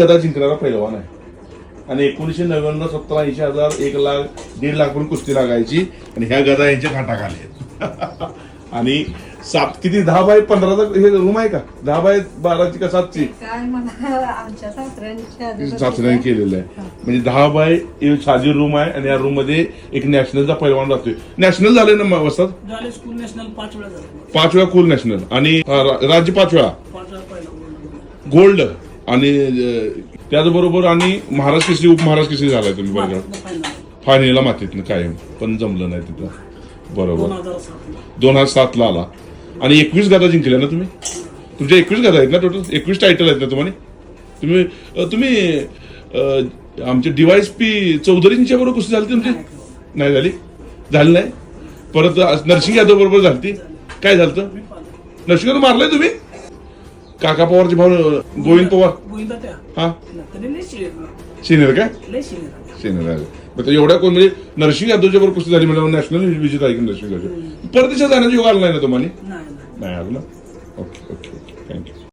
गदा जिंकणारा पैलवान आहे आणि 1999 70-80 हजार 1 लाख 1.5 लाख पण कुस्ती लागायची आणि ह्या गदा यांच्या खाटाखाली आहेत. आणि 7 किती 10 बाय 15चा हे रूम आहे का 10 बाय 12ची का 7ची काय म्हणा आमच्या सासऱ्याने केलेलं आहे म्हणजे 10 बाय साधी रूम आहे आणि या रूम मध्ये एक नॅशनलचा पैलवान राहतोय. नॅशनल झाले ना वस्तात झाले स्कूल नॅशनल 5 वेळा झाले 5 वेळा कुल नॅशनल आणि राज्य 5 वेळा 5 वेळा पहिला गोल्ड आणि त्याचबरोबर आणि महाराष्ट्र केसरी उपमहाराष्ट्र केसरी झालाय तुम्ही बरोबर फायनलला मातीतनं कायम पण जमलं नाही तिथं बरोबर 2007 ला आला आणि 21 गदा जिंकल्या ना तुम्ही तुमच्या 21 गदा आहेत ना टोटल 21 टायटल आहेत ना तुम्हाला तुम्ही आमचे DYSP चौधरींच्या बरोबर कुस्ती झाली तुमची नाही झाली नाही परत नरसिंग यादव बरोबर झाली काय झालं नरसिंग यादव मारलाय तुम्ही काका पवारचे भाऊ गोविंद पवार हा सिनियर काय सिनियर आहे मग एवढ्या कोण म्हणजे नरसिंग यादवच्या बरोबर कुस्ती झाली म्हणजे नॅशनल विजेता आहे की नरसिंग यादव परदेशात जाण्याचा योग आला नाही ना तुम्हाला नाही आलं ना ओके ओके ओके थँक्यू